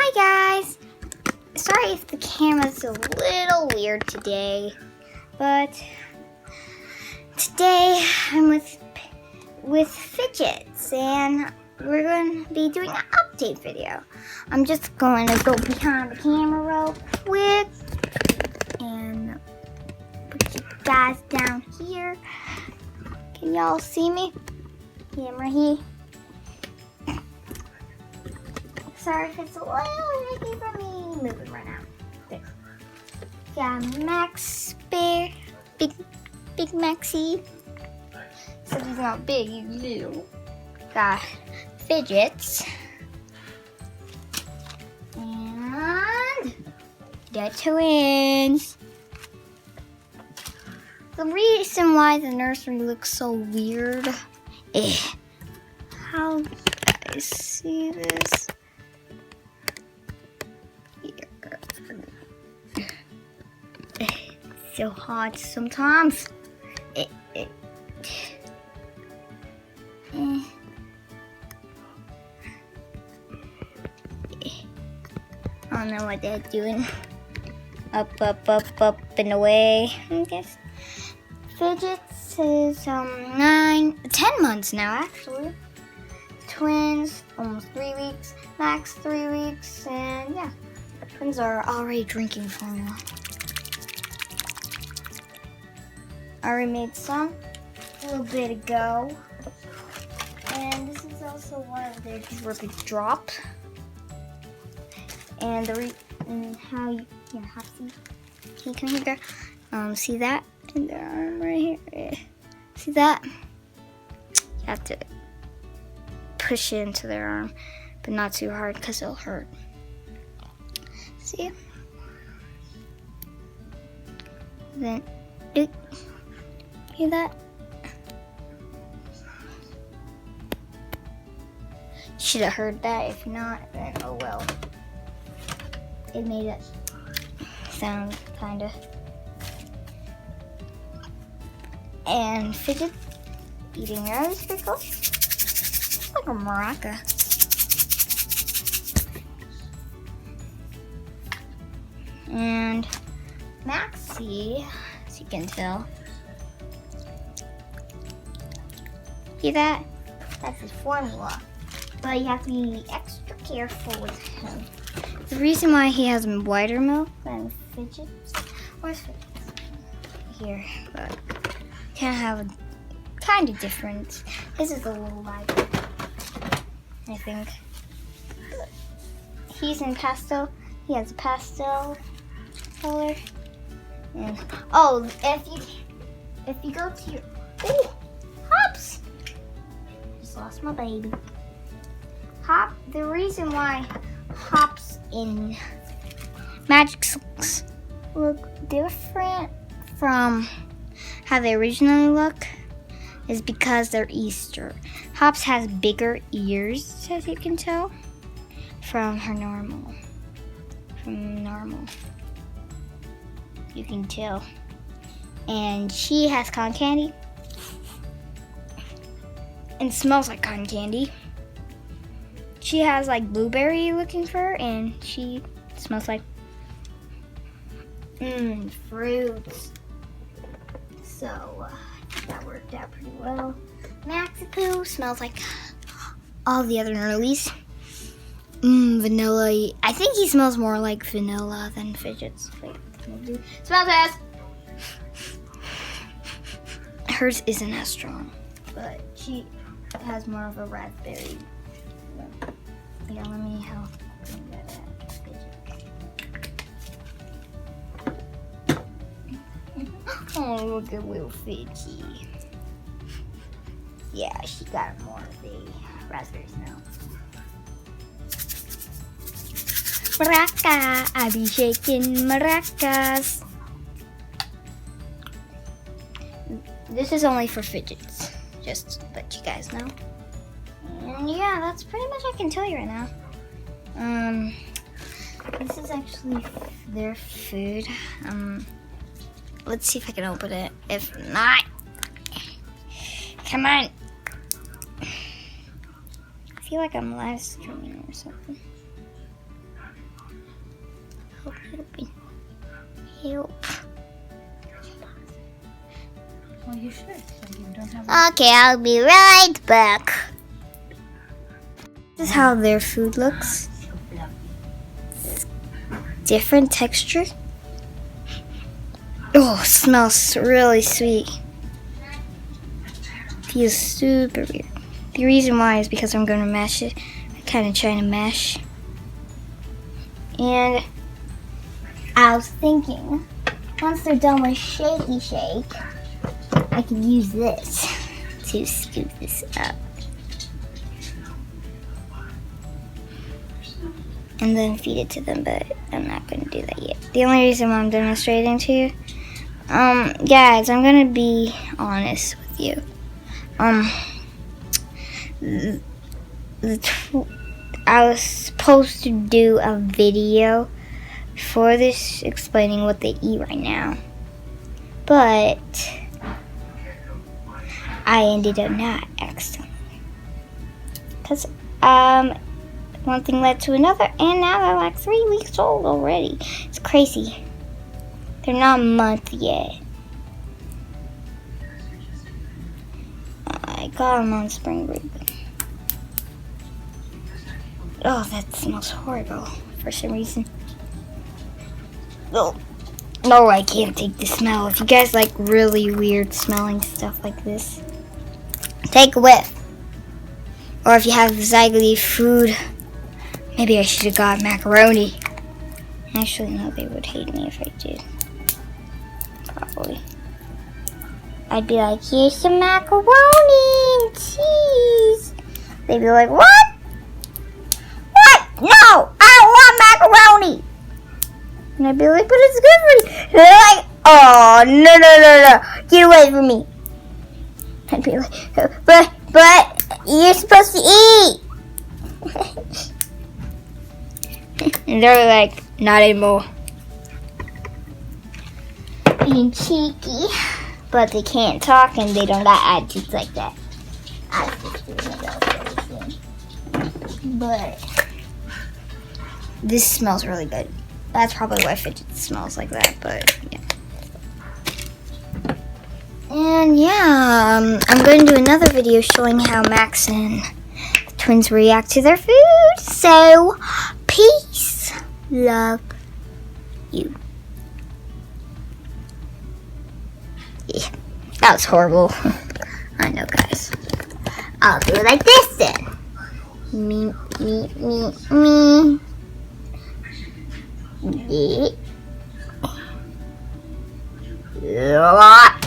Hi guys! Sorry if the camera's a little weird today, but today I'm with Fidgets and we're going to be doing an update video. I'm just going to go behind the camera real quick and put you guys down here. Can y'all see me? Yeah, I'm right here. Sorry if it's a little tricky for me moving right now. There. Got Max Bear, big Maxie. So he's not big, he's little. Got Fidgets. And the twins. The reason why the nursery looks so weird. How do you guys see this? It's so hard sometimes. I don't know what they're doing. Up, and away. I guess Fidgets is 10 months now actually. Twins, almost 3 weeks. Max 3 weeks, and yeah. Twins are already drinking formula. I already made some a little bit ago. And this is also one of their drippy drops. And how you have to, can you come here, girl? See that in their arm right here? See that? You have to push it into their arm, but not too hard because it'll hurt. See? Then, hear that? Should have heard that. If not, then oh well. It made it sound kinda. And Fidget eating those pickles like a maraca. And Maxie, as you can tell, see that? That's his formula. But you have to be extra careful with him. The reason why he has whiter milk than Fidgets, where's Fidgets? Here, but can have a kind of different. This is a little lighter, I think. He's in pastel. He has a pastel color. And oh, if you go to your Hops, just lost my baby. The reason why Hops in Magic Silks look different from how they originally look is because they're Easter. Hops has bigger ears, as you can tell, from normal. You can tell. And she has cotton candy. And smells like cotton candy. She has like blueberry looking fur, and she smells like fruits. So that worked out pretty well. Maxipoo smells like all the other Nerlies. Vanilla. I think he smells more like vanilla than Fidgets. Wait, smell test. Hers isn't as strong, but she has more of a raspberry. Yeah, let me help bring that up. Oh, look at little Fidgy. Yeah, she got more of the raspberries now. Maraca, I be shaking maracas. This is only for Fidgets, just to let you guys know. And yeah, that's pretty much I can tell you right now. This is actually their food. Let's see if I can open it. If not, come on. I feel like I'm live streaming or something. Help, help me. Help. Well, you should. So you don't have Okay, I'll be right back. This is how their food looks. Different texture. Oh, smells really sweet. Feels super weird. The reason why is because I'm going to mash it. I'm kind of trying to mash. And I was thinking, once they're done with shaky shake, I can use this to scoop this up. And then feed it to them, but I'm not going to do that yet. The only reason why I'm demonstrating to you, guys, I'm going to be honest with you. I was supposed to do a video for this explaining what they eat right now, but I ended up not accidentally, because one thing led to another, and now they're like 3 weeks old already. It's crazy. They're not a month yet. I got them on spring break. Oh, that smells horrible for some reason. Oh, no, I can't take the smell. If you guys like really weird smelling stuff like this, take a whiff. Or if you have Zygoti food, maybe I should have got macaroni. Actually, no, they would hate me if I did. Probably. I'd be like, here's some macaroni and cheese. They'd be like, what? What? No, I don't want macaroni. And I'd be like, but it's good for you. And they're like, oh, no. Get away from me. I'd be like, but you're supposed to eat. And they're like, not anymore. Being cheeky. But they can't talk and they don't got attitudes like that. But this smells really good. That's probably why Fidgets smells like that, but yeah. And yeah, I'm going to do another video showing how Max and the twins react to their food. So, peace, love you. Yeah, that was horrible. I know, guys. I'll do it like this then. Me. Yeah.